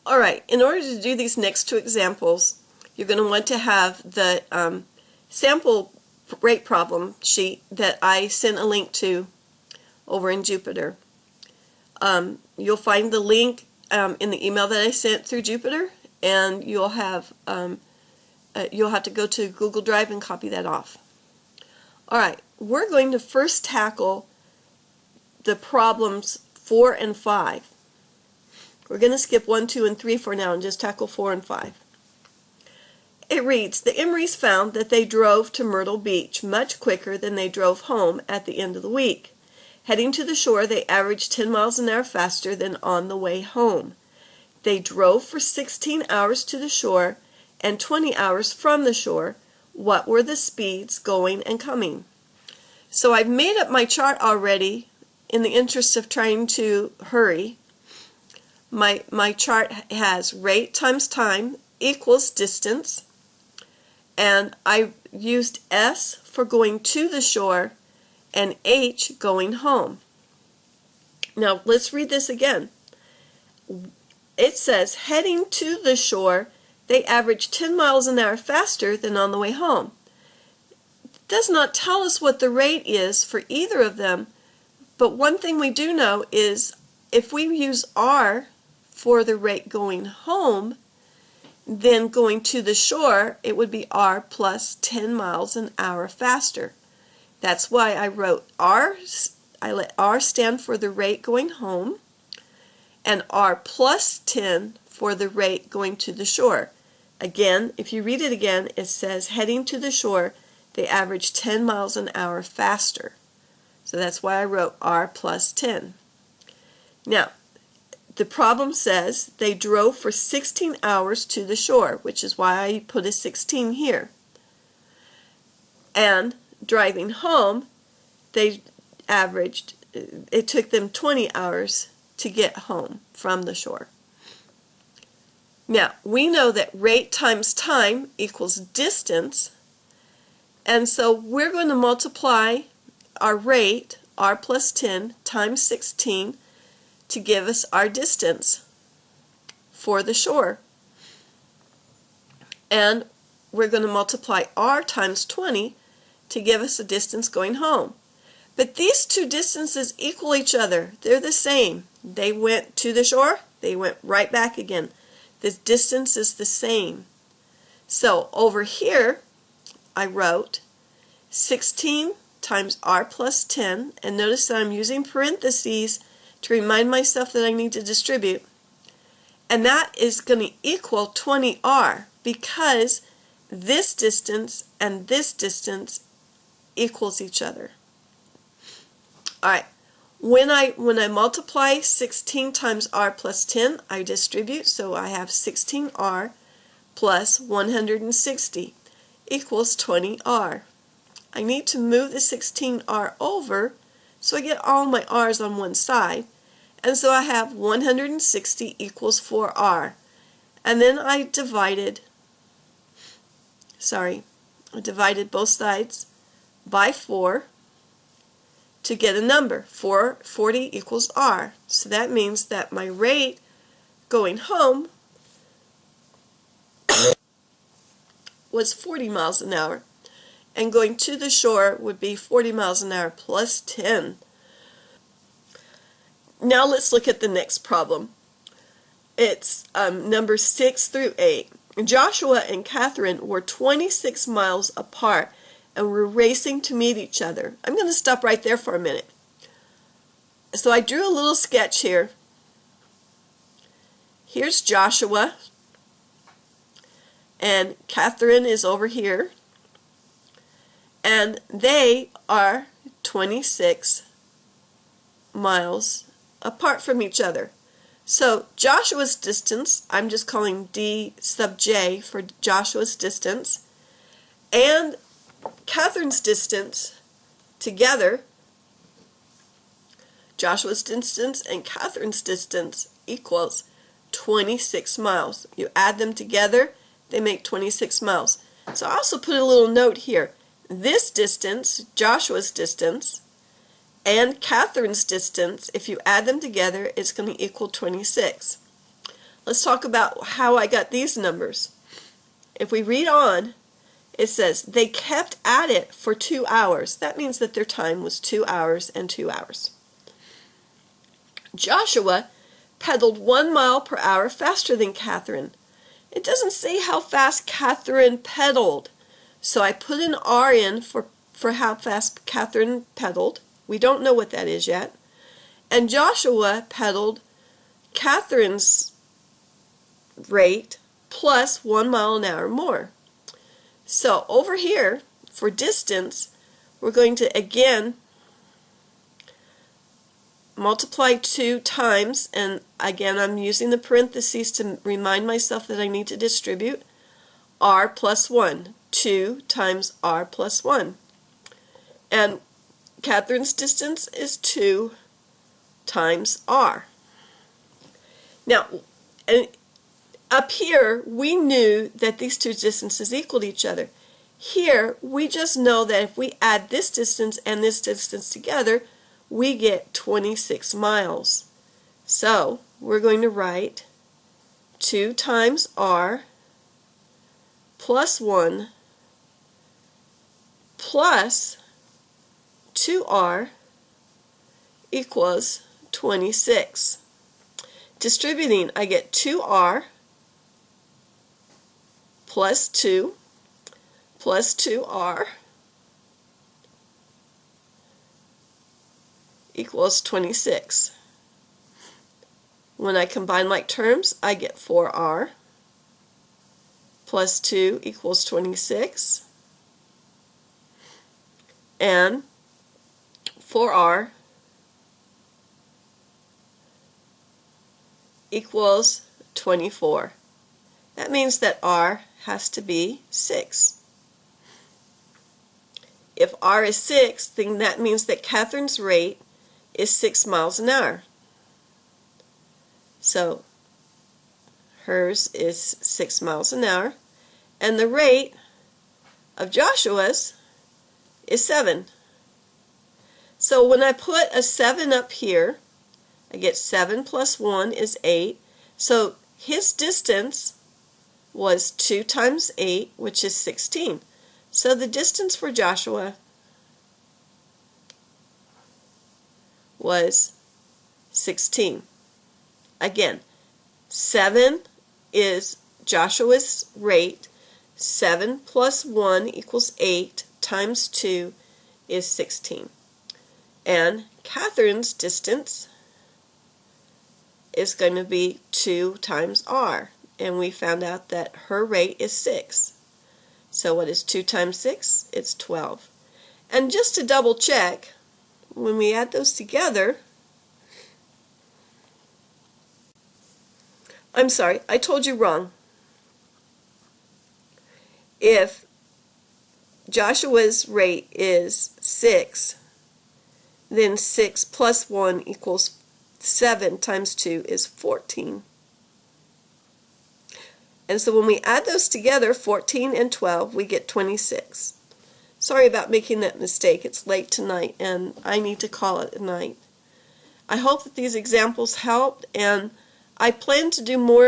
All right, in order to do these next two examples, you're going to want to have the sample rate problem sheet that I sent a link to over in Jupyter. You'll find the link in the email that I sent through Jupyter, and you'll have to go to Google Drive and copy that off. All right, we're going to first tackle the problems 4 and 5. We're going to skip 1, 2, and 3 for now and just tackle 4 and 5. It reads, the Emerys found that they drove to Myrtle Beach much quicker than they drove home at the end of the week. Heading to the shore, they averaged 10 miles an hour faster than on the way home. They drove for 16 hours to the shore and 20 hours from the shore. What were the speeds going and coming? So I've made up my chart already in the interest of trying to hurry. My chart has rate times time equals distance, and I used S for going to the shore and H going home. Now let's read this again. It says heading to the shore, they averaged 10 miles an hour faster than on the way home. It does not tell us what the rate is for either of them, but one thing we do know is if we use R for the rate going home, then going to the shore, it would be R plus 10 miles an hour faster. That's why I wrote R, I let R stand for the rate going home, and R plus 10 for the rate going to the shore. Again, if you read it again, it says heading to the shore, they average 10 miles an hour faster. So that's why I wrote R plus 10. Now, the problem says they drove for 16 hours to the shore, which is why I put a 16 here. And driving home, they averaged, it took them 20 hours to get home from the shore. Now, we know that rate times time equals distance, and so we're going to multiply our rate, R plus 10, times 16 to give us our distance for the shore. And we're going to multiply R times 20 to give us a distance going home. But these two distances equal each other. They're the same. They went to the shore, they went right back again. The distance is the same. So over here, I wrote 16 times R plus 10, and notice that I'm using parentheses to remind myself that I need to distribute. And that is going to equal 20R because this distance and this distance equals each other. Alright, when I multiply 16 times R plus 10, I distribute, so I have 16R plus 160 equals 20R. I need to move the 16R over so I get all my R's on one side, and so I have 160 equals 4R. And then I divided both sides by 4 to get a number. 440 equals R. So that means that my rate going home was 40 miles an hour, and going to the shore would be 40 miles an hour plus 10. Now let's look at the next problem. It's number 6 through 8. Joshua and Catherine were 26 miles apart and were racing to meet each other. I'm going to stop right there for a minute. So I drew a little sketch here. Here's Joshua, and Catherine is over here, and they are 26 miles apart from each other. So Joshua's distance, I'm just calling D sub j for Joshua's distance, and Catherine's distance together, Joshua's distance and Catherine's distance equals 26 miles. You add them together, they make 26 miles. So I also put a little note here. This distance, Joshua's distance, and Catherine's distance, if you add them together, it's going to equal 26. let's talk about how I got these numbers. If we read on, it says they kept at it for 2 hours. That means that their time was 2 hours and 2 hours. Joshua pedaled 1 mile per hour faster than Catherine. It doesn't say how fast Catherine pedaled, so I put an R in for how fast Catherine pedaled. We don't know what that is yet. And Joshua pedaled Catherine's rate plus 1 mile an hour more. So over here, for distance, we're going to again multiply 2 times, and again I'm using the parentheses to remind myself that I need to distribute, r plus 1. 2 times r plus 1. And Catherine's distance is 2 times r. Now, up here, we knew that these two distances equaled each other. Here, we just know that if we add this distance and this distance together, we get 26 miles. So, we're going to write 2 times r plus 1 plus 2r equals 26. Distributing, I get 2r plus 2 plus 2r equals 26. When I combine like terms, I get 4r plus 2 equals 26, and 4r equals 24. That means that r has to be 6. If r is 6, then that means that Catherine's rate is 6 miles an hour. So hers is 6 miles an hour, and the rate of Joshua's is 7. So when I put a 7 up here, I get 7 plus 1 is 8. So his distance was 2 times 8, which is 16. So the distance for Joshua was 16. Again, 7 is Joshua's rate. 7 plus 1 equals 8 times 2 is 16. And Catherine's distance is going to be 2 times r. And we found out that her rate is 6. So what is 2 times 6? It's 12. And just to double check, when we add those together, I'm sorry, I told you wrong. If Joshua's rate is 6, then 6 plus 1 equals 7 times 2 is 14. And so when we add those together, 14 and 12, we get 26. Sorry about making that mistake. It's late tonight and I need to call it a night. I hope that these examples helped, and I plan to do more